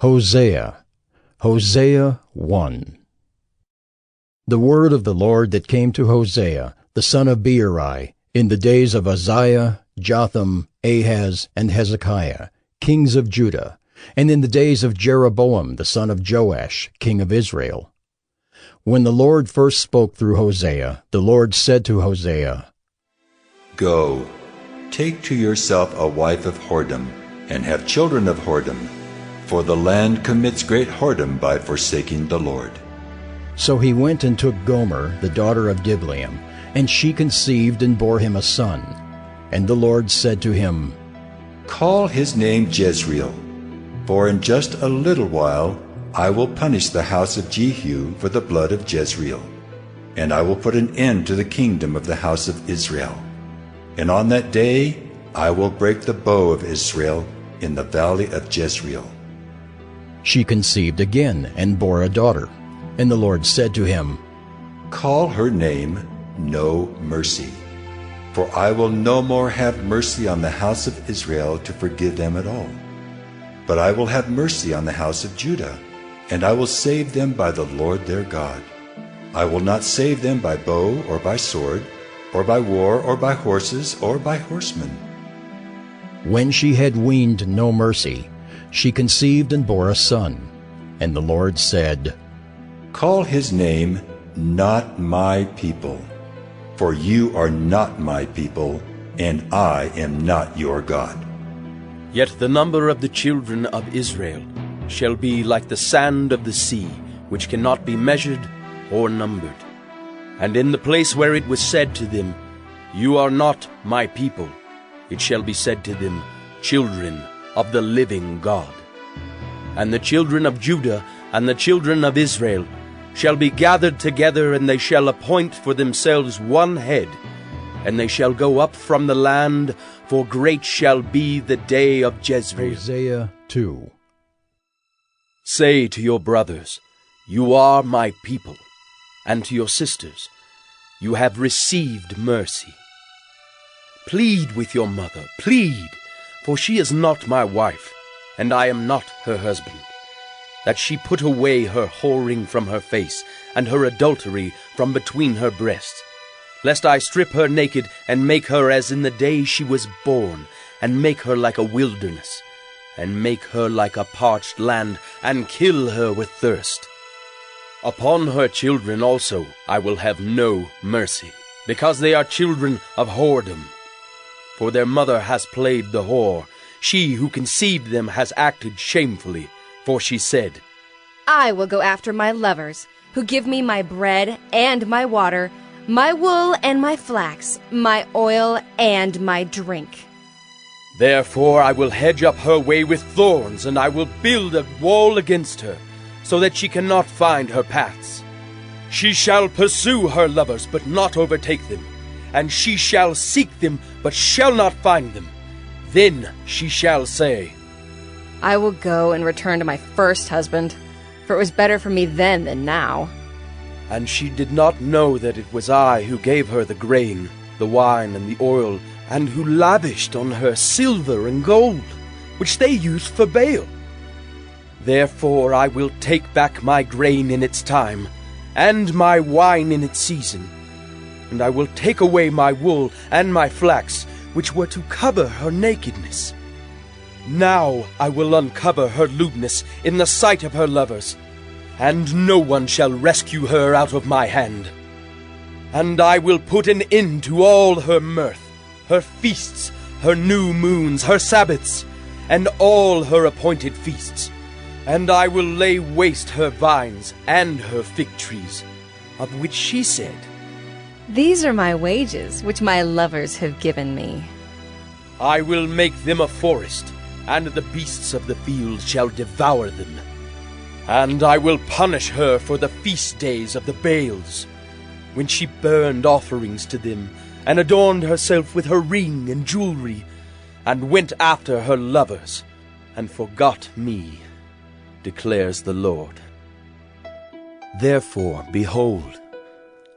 Hosea, Hosea 1. The word of the Lord that came to Hosea, the son of Beeri, in the days of Uzziah, Jotham, Ahaz, and Hezekiah, kings of Judah, and in the days of Jeroboam, the son of Joash, king of Israel. When the Lord first spoke through Hosea, the Lord said to Hosea, Go, take to yourself a wife of whoredom, and have children of whoredom, for the land commits great whoredom by forsaking the Lord. So he went and took Gomer, the daughter of Diblaim, and she conceived and bore him a son. And the Lord said to him, Call his name Jezreel, for in just a little while I will punish the house of Jehu for the blood of Jezreel, and I will put an end to the kingdom of the house of Israel. And on that day I will break the bow of Israel in the valley of Jezreel. She conceived again and bore a daughter. And the Lord said to him, Call her name No Mercy, for I will no more have mercy on the house of Israel to forgive them at all. But I will have mercy on the house of Judah, and I will save them by the Lord their God. I will not save them by bow or by sword, or by war, or by horses, or by horsemen. When she had weaned No Mercy, she conceived and bore a son. And the Lord said, Call his name Not My People, for you are not my people, and I am not your God. Yet the number of the children of Israel shall be like the sand of the sea, which cannot be measured or numbered. And in the place where it was said to them, You are not my people, it shall be said to them, Children of the living God. And the children of Judah and the children of Israel shall be gathered together, and they shall appoint for themselves one head, and they shall go up from the land, for great shall be the day of Jezreel. Hosea 2. Say to your brothers, You are my people, and to your sisters, You have received mercy. Plead with your mother, plead, for she is not my wife, and I am not her husband, that she put away her whoring from her face, and her adultery from between her breasts, lest I strip her naked, and make her as in the day she was born, and make her like a wilderness, and make her like a parched land, and kill her with thirst. Upon her children also I will have no mercy, because they are children of whoredom. For their mother has played the whore, she who conceived them has acted shamefully. For she said, I will go after my lovers, who give me my bread and my water, my wool and my flax, my oil and my drink. Therefore I will hedge up her way with thorns, and I will build a wall against her, so that she cannot find her paths. She shall pursue her lovers, but not overtake them, and she shall seek them, but shall not find them. Then she shall say, I will go and return to my first husband, for it was better for me then than now. And she did not know that it was I who gave her the grain, the wine, and the oil, and who lavished on her silver and gold, which they used for Baal. Therefore I will take back my grain in its time, and my wine in its season, and I will take away my wool and my flax, which were to cover her nakedness. Now I will uncover her lewdness in the sight of her lovers, and no one shall rescue her out of my hand. And I will put an end to all her mirth, her feasts, her new moons, her Sabbaths, and all her appointed feasts. And I will lay waste her vines and her fig trees, of which she said, These are my wages, which my lovers have given me. I will make them a forest, and the beasts of the field shall devour them. And I will punish her for the feast days of the Baals, when she burned offerings to them, and adorned herself with her ring and jewelry, and went after her lovers, and forgot me, declares the Lord. Therefore, behold,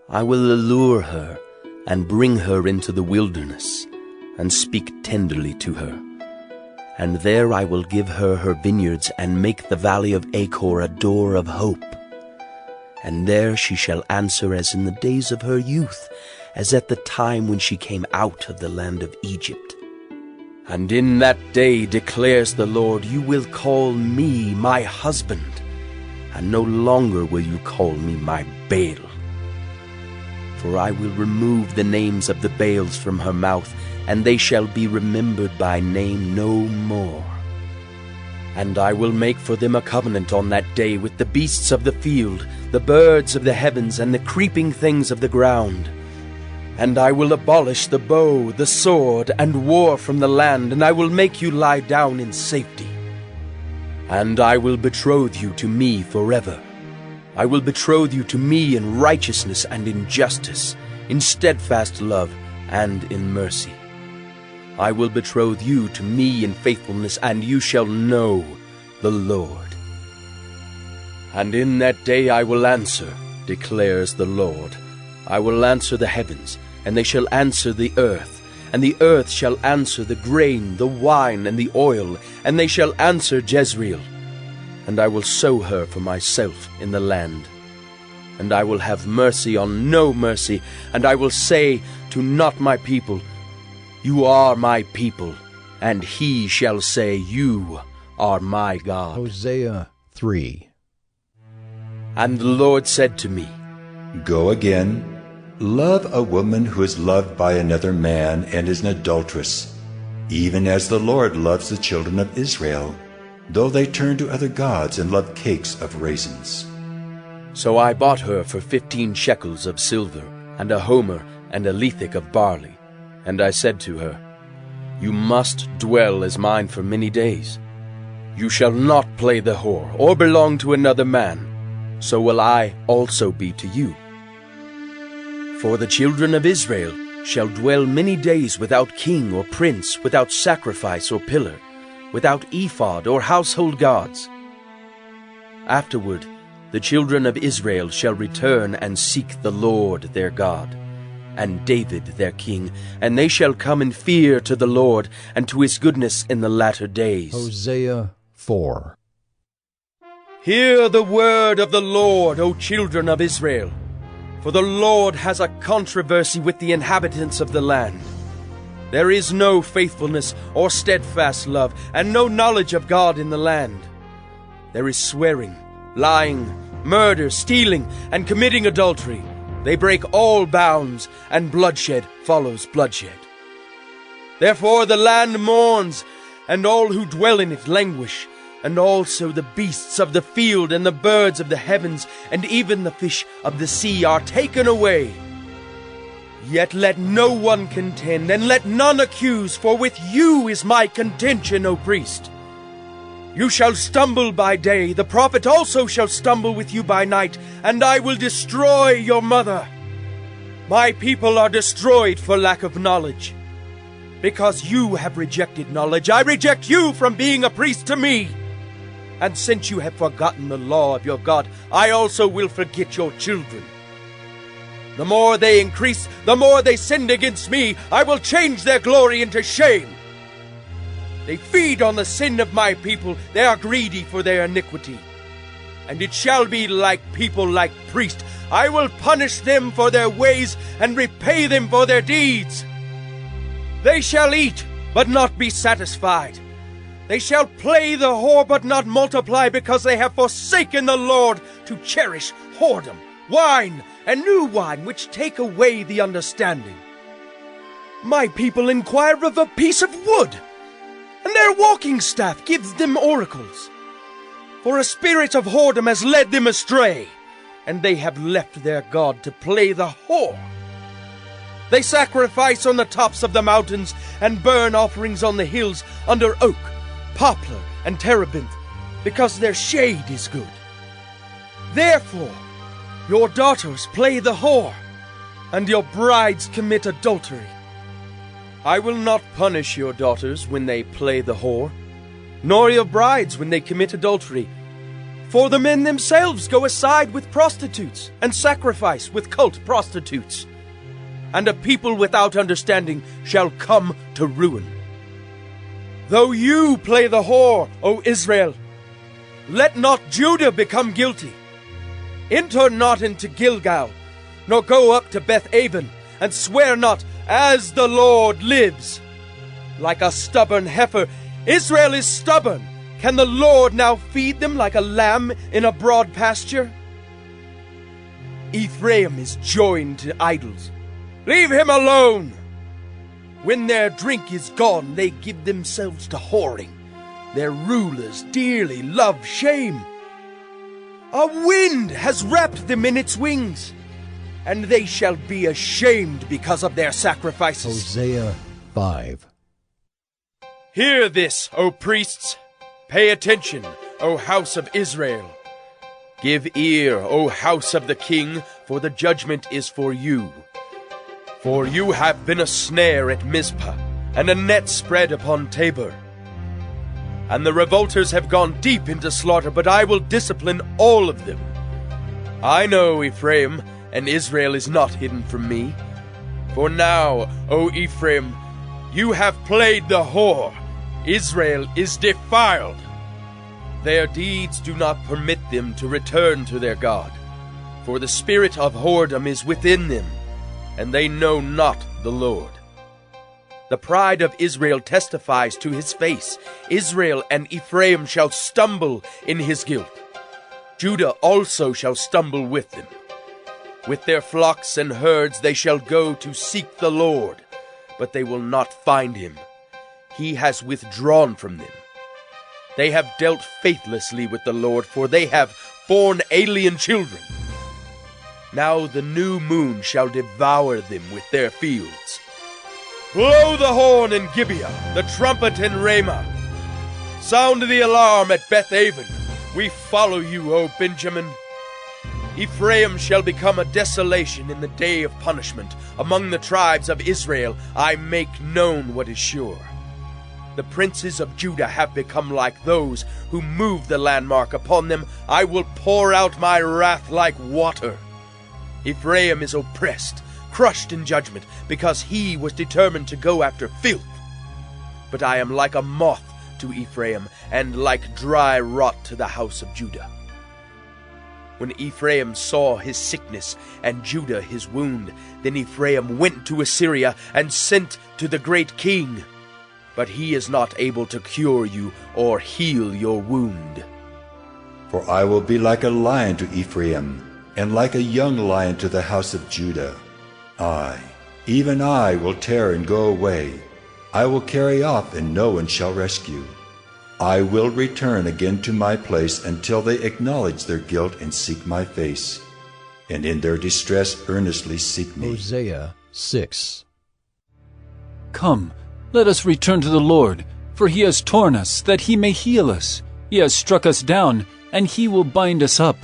I will allure her, and bring her into the wilderness, and speak tenderly to her. And there I will give her her vineyards, and make the valley of Achor a door of hope. And there she shall answer as in the days of her youth, as at the time when she came out of the land of Egypt. And in that day, declares the Lord, you will call me my husband, and no longer will you call me my Baal. For I will remove the names of the Baals from her mouth, and they shall be remembered by name no more. And I will make for them a covenant on that day with the beasts of the field, the birds of the heavens, and the creeping things of the ground. And I will abolish the bow, the sword, and war from the land, and I will make you lie down in safety. And I will betroth you to me forever. I will betroth you to me in righteousness and in justice, in steadfast love and in mercy. I will betroth you to me in faithfulness, and you shall know the Lord. And in that day I will answer, declares the Lord. I will answer the heavens, and they shall answer the earth, and the earth shall answer the grain, the wine, and the oil, and they shall answer Jezreel. And I will sow her for myself in the land. And I will have mercy on no mercy, and I will say to not my people, you are my people, and he shall say, you are my God. Hosea 3. And the Lord said to me, Go again, love a woman who is loved by another man and is an adulteress, even as the Lord loves the children of Israel, though they turn to other gods and love cakes of raisins. So I bought her for 15 shekels of silver, and a homer and a lethek of barley. And I said to her, you must dwell as mine for many days. You shall not play the whore, or belong to another man. So will I also be to you. For the children of Israel shall dwell many days without king or prince, without sacrifice or pillar, without ephod or household gods. Afterward, the children of Israel shall return and seek the Lord their God, and David their king, and they shall come in fear to the Lord, and to his goodness in the latter days. Hosea 4. Hear the word of the Lord, O children of Israel. For the Lord has a controversy with the inhabitants of the land. There is no faithfulness or steadfast love, and no knowledge of God in the land. There is swearing, lying, murder, stealing, and committing adultery. They break all bounds, and bloodshed follows bloodshed. Therefore the land mourns, and all who dwell in it languish, and also the beasts of the field, and the birds of the heavens, and even the fish of the sea are taken away. Yet let no one contend, and let none accuse, for with you is my contention, O priest. You shall stumble by day, the prophet also shall stumble with you by night, and I will destroy your mother. My people are destroyed for lack of knowledge. Because you have rejected knowledge, I reject you from being a priest to me. And since you have forgotten the law of your God, I also will forget your children. The more they increase, the more they sinned against me. I will change their glory into shame. They feed on the sin of my people. They are greedy for their iniquity. And it shall be like people, like priests. I will punish them for their ways and repay them for their deeds. They shall eat, but not be satisfied. They shall play the whore, but not multiply, because they have forsaken the Lord to cherish whoredom, wine, and new wine, which take away the understanding. My people inquire of a piece of wood, and their walking staff gives them oracles. For a spirit of whoredom has led them astray, and they have left their God to play the whore. They sacrifice on the tops of the mountains, and burn offerings on the hills under oak, poplar, and terebinth, because their shade is good. Therefore, your daughters play the whore, and your brides commit adultery. I will not punish your daughters when they play the whore, nor your brides when they commit adultery. For the men themselves go aside with prostitutes, and sacrifice with cult prostitutes. And a people without understanding shall come to ruin. Though you play the whore, O Israel, let not Judah become guilty. Enter not into Gilgal, nor go up to Beth-aven, and swear not, as the Lord lives. Like a stubborn heifer, Israel is stubborn. Can the Lord now feed them like a lamb in a broad pasture? Ephraim is joined to idols. Leave him alone. When their drink is gone, they give themselves to whoring. Their rulers dearly love shame. A wind has wrapped them in its wings, and they shall be ashamed because of their sacrifices. Hosea 5. Hear this, O priests. Pay attention, O house of Israel. Give ear, O house of the king, for the judgment is for you. For you have been a snare at Mizpah, and a net spread upon Tabor. And the revolters have gone deep into slaughter, but I will discipline all of them. I know Ephraim, and Israel is not hidden from me. For now, O Ephraim, you have played the whore. Israel is defiled. Their deeds do not permit them to return to their God, for the spirit of whoredom is within them, and they know not the Lord. The pride of Israel testifies to his face. Israel and Ephraim shall stumble in his guilt. Judah also shall stumble with them. With their flocks and herds they shall go to seek the Lord, but they will not find him. He has withdrawn from them. They have dealt faithlessly with the Lord, for they have borne alien children. Now the new moon shall devour them with their fields. Blow the horn in Gibeah, the trumpet in Ramah. Sound the alarm at Beth-aven. We follow you, O Benjamin. Ephraim shall become a desolation in the day of punishment. Among the tribes of Israel I make known what is sure. The princes of Judah have become like those who move the landmark. Upon them I will pour out my wrath like water. Ephraim is oppressed, crushed in judgment, because he was determined to go after filth. But I am like a moth to Ephraim, and like dry rot to the house of Judah. When Ephraim saw his sickness, and Judah his wound, then Ephraim went to Assyria, and sent to the great king. But he is not able to cure you, or heal your wound. For I will be like a lion to Ephraim, and like a young lion to the house of Judah. I, even I, will tear and go away. I will carry off, and no one shall rescue. I will return again to my place until they acknowledge their guilt and seek my face, and in their distress earnestly seek me. Hosea 6. Come, let us return to the Lord, for he has torn us, that he may heal us. He has struck us down, and he will bind us up.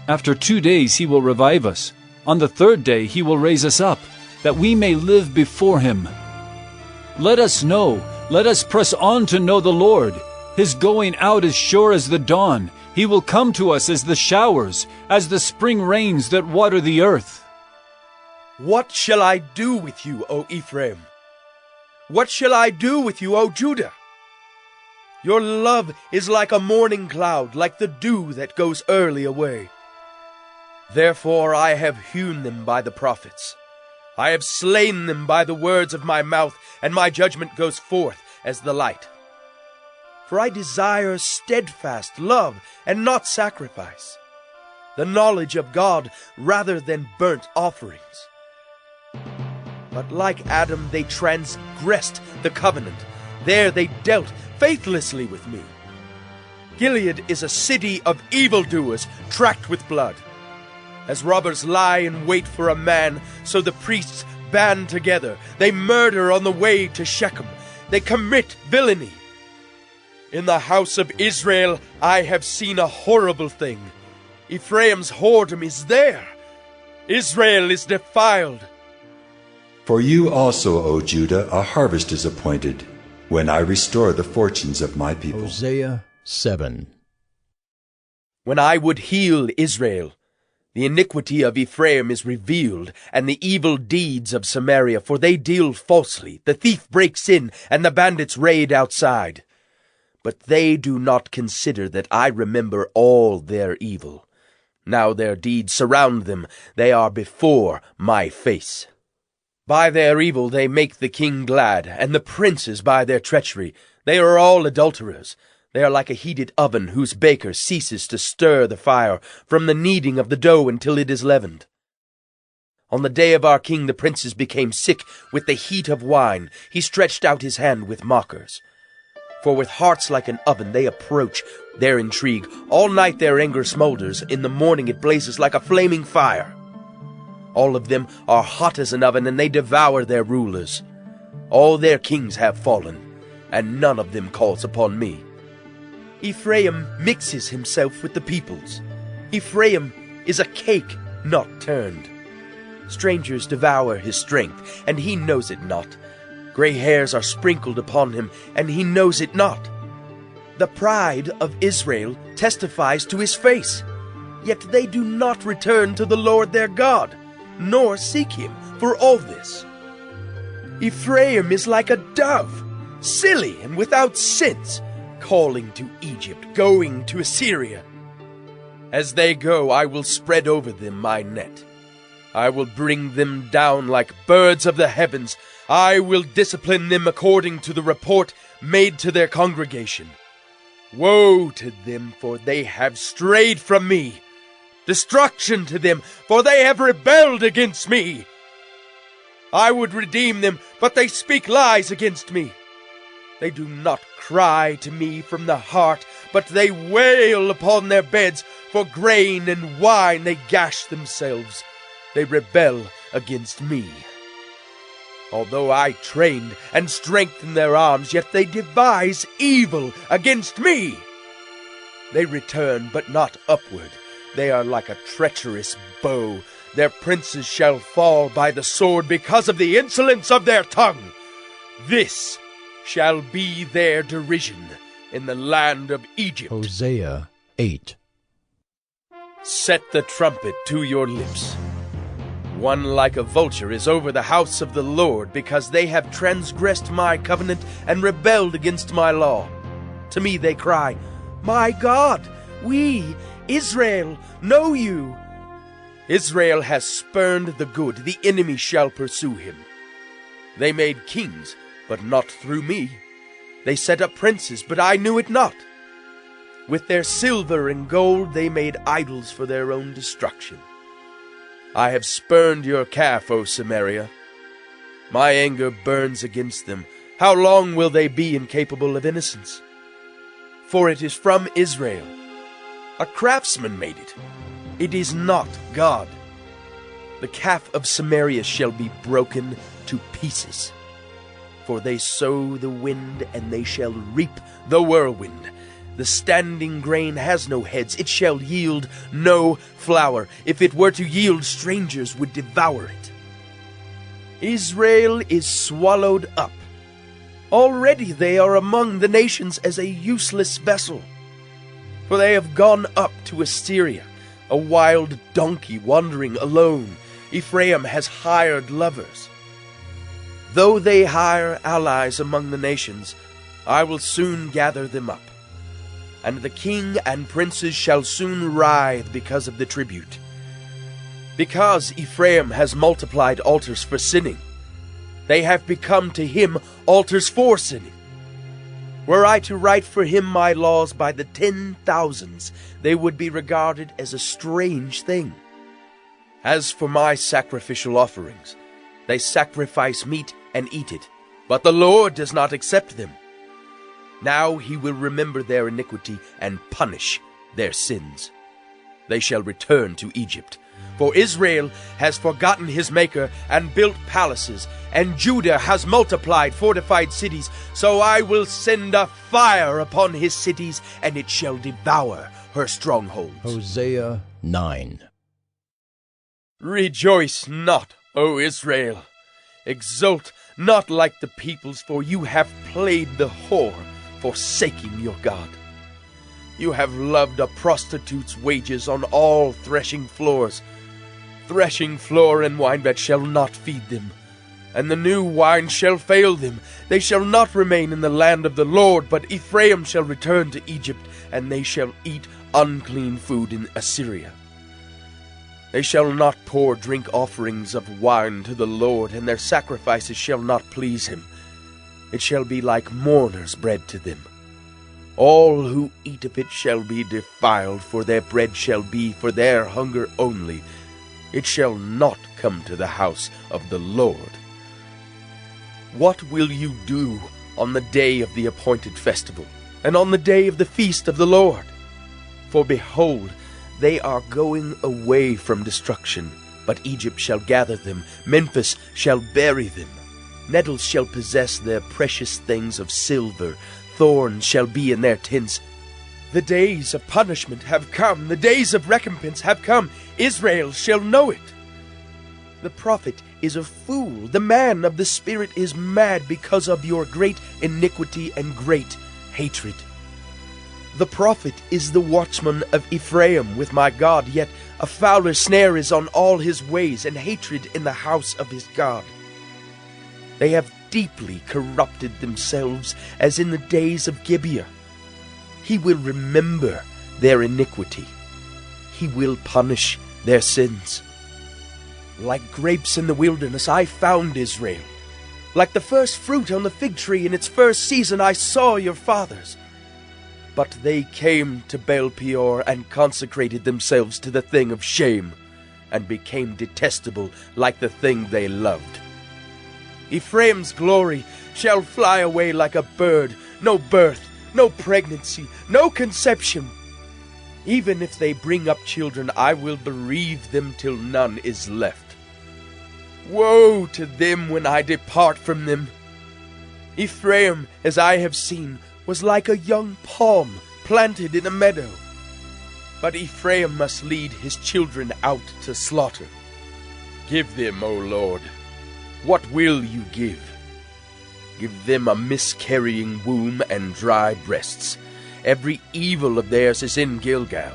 After 2 days he will revive us. On the 3rd day he will raise us up, that we may live before him. Let us know, let us press on to know the Lord. His going out is sure as the dawn. He will come to us as the showers, as the spring rains that water the earth. What shall I do with you, O Ephraim? What shall I do with you, O Judah? Your love is like a morning cloud, like the dew that goes early away. Therefore I have hewn them by the prophets. I have slain them by the words of my mouth, and my judgment goes forth as the light. For I desire steadfast love and not sacrifice, the knowledge of God rather than burnt offerings. But like Adam they transgressed the covenant. There they dealt faithlessly with me. Gilead is a city of evildoers, tracked with blood. As robbers lie in wait for a man, so the priests band together. They murder on the way to Shechem. They commit villainy. In the house of Israel I have seen a horrible thing. Ephraim's whoredom is there. Israel is defiled. For you also, O Judah, a harvest is appointed, when I restore the fortunes of my people. Hosea 7. When I would heal Israel, The iniquity of Ephraim is revealed, and the evil deeds of Samaria, for they deal falsely. The thief breaks in, and the bandits raid outside. But they do not consider that I remember all their evil. Now their deeds surround them, they are before my face. By their evil they make the king glad, and the princes by their treachery. They are all adulterers. They are like a heated oven whose baker ceases to stir the fire from the kneading of the dough until it is leavened. On the day of our king the princes became sick with the heat of wine. He stretched out his hand with mockers. For with hearts like an oven they approach their intrigue. All night their anger smolders. In the morning it blazes like a flaming fire. All of them are hot as an oven, and they devour their rulers. All their kings have fallen, and none of them calls upon me. Ephraim mixes himself with the peoples. Ephraim is a cake not turned. Strangers devour his strength, and he knows it not. Gray hairs are sprinkled upon him, and he knows it not. The pride of Israel testifies to his face, yet they do not return to the Lord their God, nor seek him for all this. Ephraim is like a dove, silly and without sense, calling to Egypt, going to Assyria. As they go, I will spread over them my net. I will bring them down like birds of the heavens. I will discipline them according to the report made to their congregation. Woe to them, for they have strayed from me. Destruction to them, for they have rebelled against me. I would redeem them, but they speak lies against me. They do not cry to me from the heart, but they wail upon their beds. For grain and wine they gash themselves. They rebel against me. Although I trained and strengthened their arms, yet they devise evil against me. They return, but not upward. They are like a treacherous bow. Their princes shall fall by the sword because of the insolence of their tongue. This shall be their derision in the land of Egypt. Hosea 8. Set the trumpet to your lips. One like a vulture is over the house of the Lord, because they have transgressed my covenant and rebelled against my law. To me they cry, My God, we, Israel, know you. Israel has spurned the good, the enemy shall pursue him. They made kings, but not through me. They set up princes, but I knew it not. With their silver and gold they made idols for their own destruction. I have spurned your calf, O Samaria. My anger burns against them. How long will they be incapable of innocence? For it is from Israel. A craftsman made it. It is not God. The calf of Samaria shall be broken to pieces. For they sow the wind, and they shall reap the whirlwind. The standing grain has no heads. It shall yield no flour. If it were to yield, strangers would devour it. Israel is swallowed up. Already they are among the nations as a useless vessel. For they have gone up to Assyria, a wild donkey wandering alone. Ephraim has hired lovers. Though they hire allies among the nations, I will soon gather them up. And the king and princes shall soon writhe because of the tribute. Because Ephraim has multiplied altars for sinning, they have become to him altars for sinning. Were I to write for him my laws by the 10,000s, they would be regarded as a strange thing. As for my sacrificial offerings, they sacrifice meat and eat it, but the Lord does not accept them. Now he will remember their iniquity and punish their sins. They shall return to Egypt. For Israel has forgotten his Maker and built palaces, and Judah has multiplied fortified cities. So I will send a fire upon his cities, and it shall devour her strongholds. Hosea 9. Rejoice not, O Israel. Exult not like the peoples, for you have played the whore, forsaking your God. You have loved a prostitute's wages on all threshing floors. Threshing floor and winebed shall not feed them, and the new wine shall fail them. They shall not remain in the land of the Lord, but Ephraim shall return to Egypt, and they shall eat unclean food in Assyria. They shall not pour drink offerings of wine to the Lord, and their sacrifices shall not please him. It shall be like mourners' bread to them. All who eat of it shall be defiled, for their bread shall be for their hunger only. It shall not come to the house of the Lord. What will you do on the day of the appointed festival, and on the day of the feast of the Lord? For behold, they are going away from destruction, but Egypt shall gather them, Memphis shall bury them. Nettles shall possess their precious things of silver, thorns shall be in their tents. The days of punishment have come, the days of recompense have come. Israel shall know it. The prophet is a fool, the man of the Spirit is mad because of your great iniquity and great hatred. The prophet is the watchman of Ephraim with my God, yet a fowler snare is on all his ways, and hatred in the house of his God. They have deeply corrupted themselves as in the days of Gibeah. He will remember their iniquity. He will punish their sins. Like grapes in the wilderness, I found Israel. Like the first fruit on the fig tree in its first season, I saw your fathers. But they came to Baal Peor and consecrated themselves to the thing of shame, and became detestable like the thing they loved. Ephraim's glory shall fly away like a bird, no birth, no pregnancy, no conception. Even if they bring up children, I will bereave them till none is left. Woe to them when I depart from them! Ephraim, as I have seen, was like a young palm planted in a meadow. But Ephraim must lead his children out to slaughter. Give them, O Lord. What will you give? Give them a miscarrying womb and dry breasts. Every evil of theirs is in Gilgal.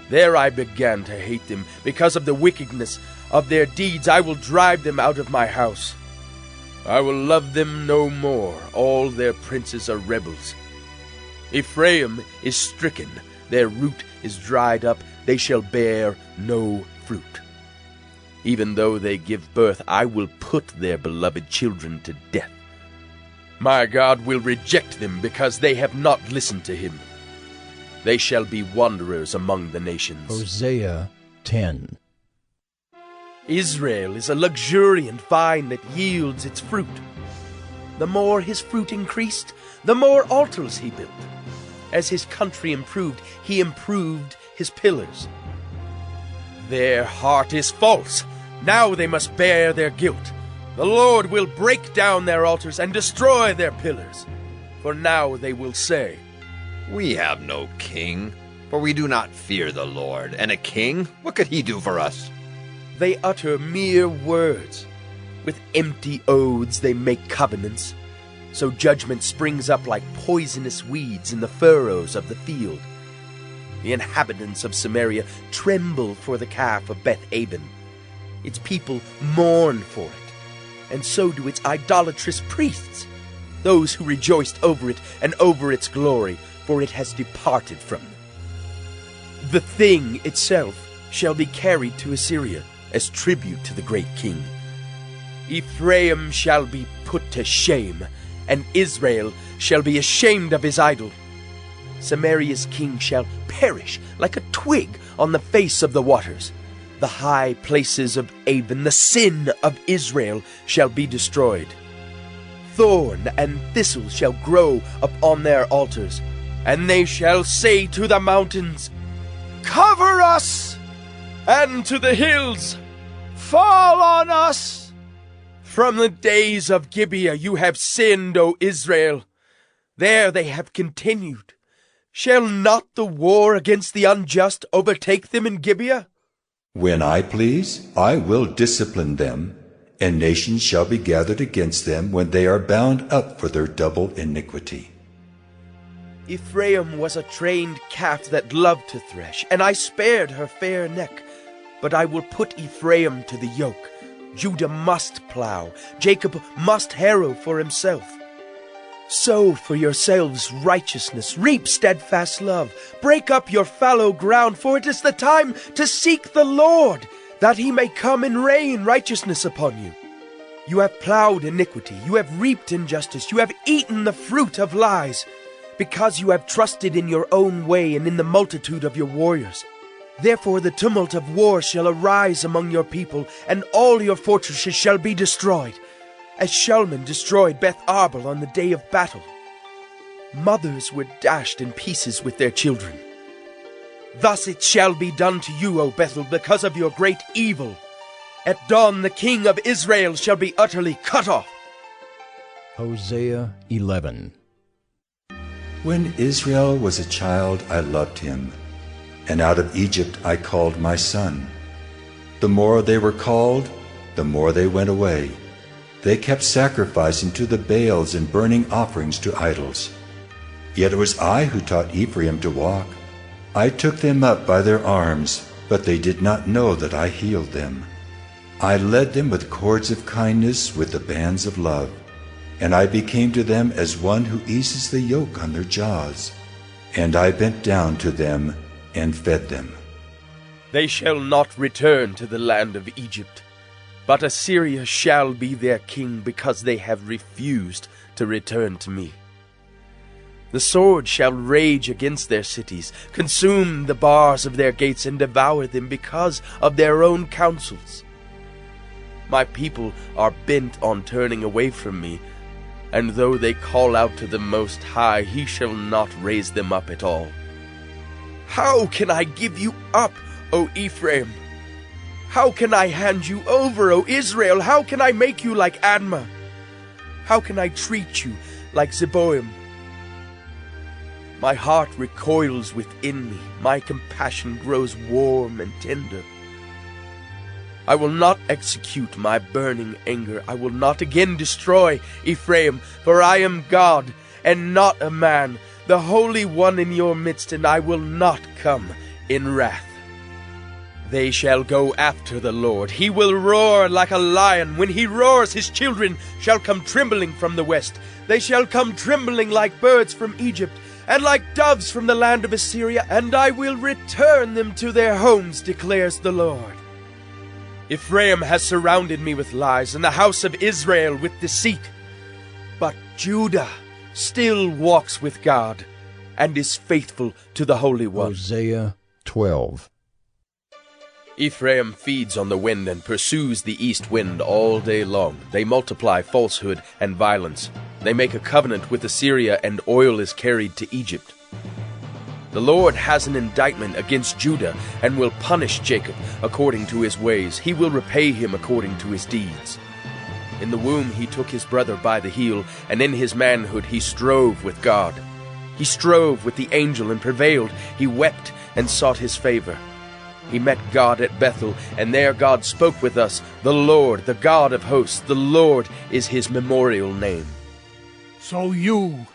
There I began to hate them. Because of the wickedness of their deeds, I will drive them out of my house. I will love them no more. All their princes are rebels. Ephraim is stricken. Their root is dried up. They shall bear no fruit. Even though they give birth, I will put their beloved children to death. My God will reject them because they have not listened to him. They shall be wanderers among the nations. Hosea 10. Israel is a luxuriant vine that yields its fruit. The more his fruit increased, the more altars he built. As his country improved, he improved his pillars. Their heart is false. Now they must bear their guilt. The Lord will break down their altars and destroy their pillars. For now they will say, We have no king, for we do not fear the Lord. And a king, what could he do for us? They utter mere words. With empty oaths they make covenants. So judgment springs up like poisonous weeds in the furrows of the field. The inhabitants of Samaria tremble for the calf of Beth-aben. Its people mourn for it, and so do its idolatrous priests, those who rejoiced over it and over its glory, for it has departed from them. The thing itself shall be carried to Assyria as tribute to the great king. Ephraim shall be put to shame, and Israel shall be ashamed of his idol. Samaria's king shall perish like a twig on the face of the waters. The high places of Avon, the sin of Israel, shall be destroyed. Thorn and thistle shall grow upon their altars, and they shall say to the mountains, Cover us! And to the hills, Fall on us! From the days of Gibeah you have sinned, O Israel. There they have continued. Shall not the war against the unjust overtake them in Gibeah? When I please, I will discipline them, and nations shall be gathered against them when they are bound up for their double iniquity. Ephraim was a trained calf that loved to thresh, and I spared her fair neck. But I will put Ephraim to the yoke. Judah must plow, Jacob must harrow for himself. Sow for yourselves righteousness, reap steadfast love. Break up your fallow ground, for it is the time to seek the Lord, that he may come and rain righteousness upon you. You have plowed iniquity, you have reaped injustice, you have eaten the fruit of lies, because you have trusted in your own way and in the multitude of your warriors. Therefore the tumult of war shall arise among your people, and all your fortresses shall be destroyed, as Shalman destroyed Beth Arbel on the day of battle. Mothers were dashed in pieces with their children. Thus it shall be done to you, O Bethel, because of your great evil. At dawn the king of Israel shall be utterly cut off. Hosea 11. When Israel was a child, I loved him, and out of Egypt I called my son. The more they were called, the more they went away. They kept sacrificing to the Baals and burning offerings to idols. Yet it was I who taught Ephraim to walk. I took them up by their arms, but they did not know that I healed them. I led them with cords of kindness, with the bands of love, and I became to them as one who eases the yoke on their jaws. And I bent down to them and fed them. They shall not return to the land of Egypt, but Assyria shall be their king, because they have refused to return to me. The sword shall rage against their cities, consume the bars of their gates, and devour them because of their own counsels. My people are bent on turning away from me, and though they call out to the Most High, he shall not raise them up at all. How can I give you up, O Ephraim? How can I hand you over, O Israel? How can I make you like Admah? How can I treat you like Zeboim? My heart recoils within me. My compassion grows warm and tender. I will not execute my burning anger. I will not again destroy Ephraim, for I am God and not a man, the Holy One in your midst, and I will not come in wrath. They shall go after the Lord. He will roar like a lion. When he roars, his children shall come trembling from the west. They shall come trembling like birds from Egypt, and like doves from the land of Assyria, and I will return them to their homes, declares the Lord. Ephraim has surrounded me with lies, and the house of Israel with deceit. But Judah still walks with God, and is faithful to the Holy One. Hosea 12. Ephraim feeds on the wind and pursues the east wind all day long. They multiply falsehood and violence. They make a covenant with Assyria, and oil is carried to Egypt. The Lord has an indictment against Judah, and will punish Jacob according to his ways. He will repay him according to his deeds. In the womb he took his brother by the heel, and in his manhood he strove with God. He strove with the angel and prevailed. He wept and sought his favor. He met God at Bethel, and there God spoke with us. The Lord, the God of hosts, the Lord is his memorial name. So you,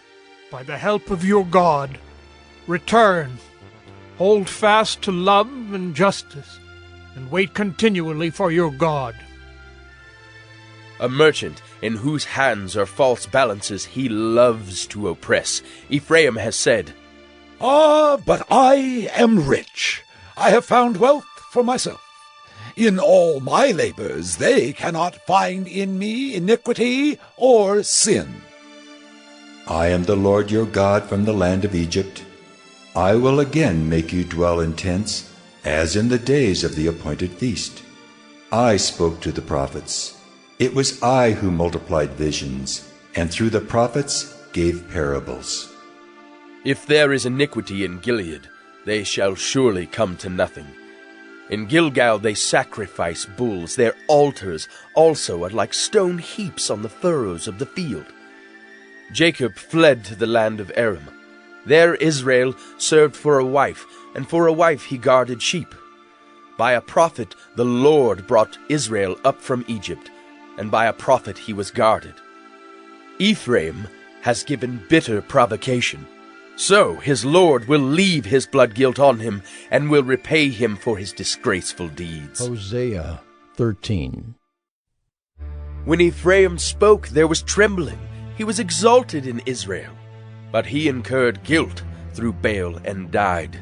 by the help of your God, return, hold fast to love and justice, and wait continually for your God. A merchant in whose hands are false balances he loves to oppress. Ephraim has said, "Ah, but I am rich. I have found wealth for myself. In all my labors they cannot find in me iniquity or sin." I am the Lord your God from the land of Egypt. I will again make you dwell in tents, as in the days of the appointed feast. I spoke to the prophets. It was I who multiplied visions, and through the prophets gave parables. If there is iniquity in Gilead, they shall surely come to nothing. In Gilgal they sacrifice bulls. Their altars also are like stone heaps on the furrows of the field. Jacob fled to the land of Aram. There Israel served for a wife, and for a wife he guarded sheep. By a prophet the Lord brought Israel up from Egypt, and by a prophet he was guarded. Ephraim has given bitter provocation. So his Lord will leave his blood guilt on him, and will repay him for his disgraceful deeds. Hosea 13. When Ephraim spoke, there was trembling. He was exalted in Israel. But he incurred guilt through Baal and died.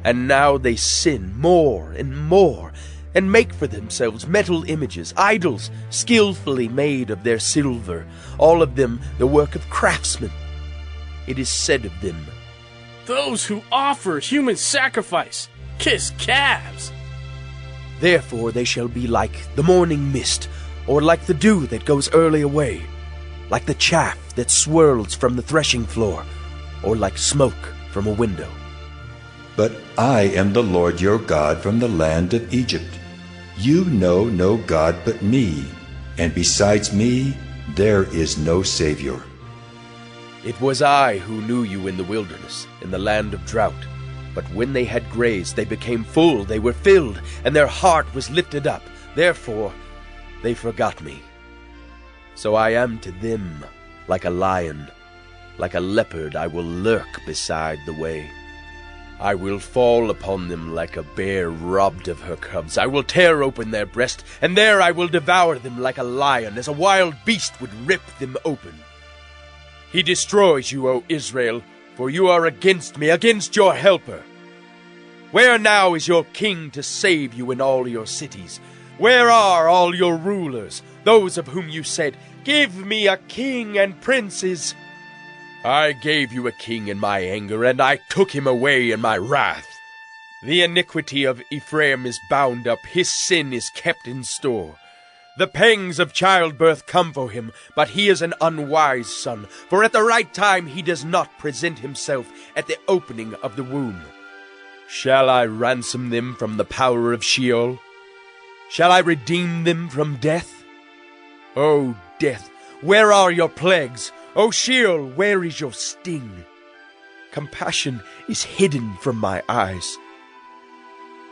And now they sin more and more, and make for themselves metal images, idols skillfully made of their silver, all of them the work of craftsmen. It is said of them, "Those who offer human sacrifice kiss calves." Therefore they shall be like the morning mist, or like the dew that goes early away, like the chaff that swirls from the threshing floor, or like smoke from a window. But I am the Lord your God from the land of Egypt. You know no God but me, and besides me there is no Savior. It was I who knew you in the wilderness, in the land of drought. But when they had grazed, they became full, they were filled, and their heart was lifted up. Therefore they forgot me. So I am to them like a lion, like a leopard I will lurk beside the way. I will fall upon them like a bear robbed of her cubs. I will tear open their breast, and there I will devour them like a lion, as a wild beast would rip them open. He destroys you, O Israel, for you are against me, against your helper. Where now is your king to save you in all your cities? Where are all your rulers, those of whom you said, "Give me a king and princes"? I gave you a king in my anger, and I took him away in my wrath. The iniquity of Ephraim is bound up, his sin is kept in store. The pangs of childbirth come for him, but he is an unwise son, for at the right time he does not present himself at the opening of the womb. Shall I ransom them from the power of Sheol? Shall I redeem them from death? O death, where are your plagues? O Sheol, where is your sting? Compassion is hidden from my eyes.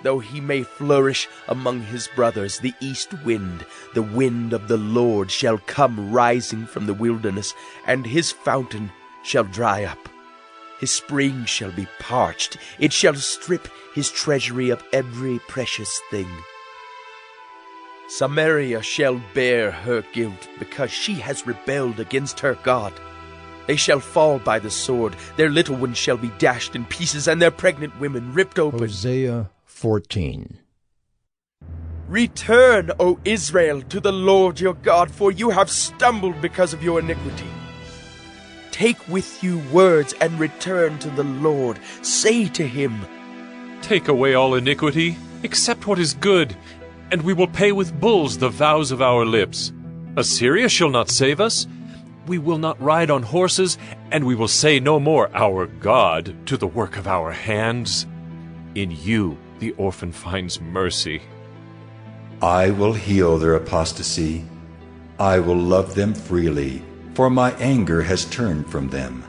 Though he may flourish among his brothers, the east wind, the wind of the Lord, shall come rising from the wilderness, and his fountain shall dry up. His spring shall be parched. It shall strip his treasury of every precious thing. Samaria shall bear her guilt, because she has rebelled against her God. They shall fall by the sword. Their little ones shall be dashed in pieces, and their pregnant women ripped open. Hosea 14. Return, O Israel, to the Lord your God, for you have stumbled because of your iniquity. Take with you words and return to the Lord. Say to him, "Take away all iniquity, accept what is good, and we will pay with bulls the vows of our lips. Assyria shall not save us. We will not ride on horses, and we will say no more, 'Our God,' to the work of our hands. In you the orphan finds mercy." I will heal their apostasy. I will love them freely, for my anger has turned from them.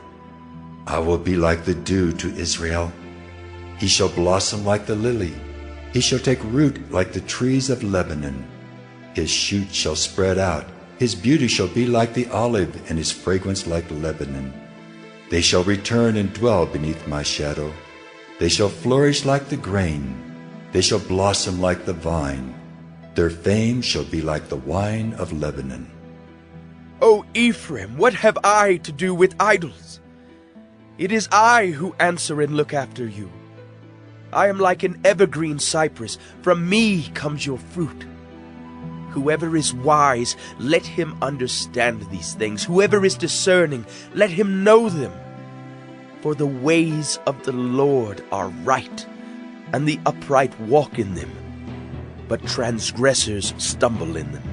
I will be like the dew to Israel. He shall blossom like the lily. He shall take root like the trees of Lebanon. His shoot shall spread out. His beauty shall be like the olive, and his fragrance like Lebanon. They shall return and dwell beneath my shadow. They shall flourish like the grain. They shall blossom like the vine. Their fame shall be like the wine of Lebanon. O Ephraim, what have I to do with idols? It is I who answer and look after you. I am like an evergreen cypress. From me comes your fruit. Whoever is wise, let him understand these things. Whoever is discerning, let him know them. For the ways of the Lord are right, and the upright walk in them, but transgressors stumble in them.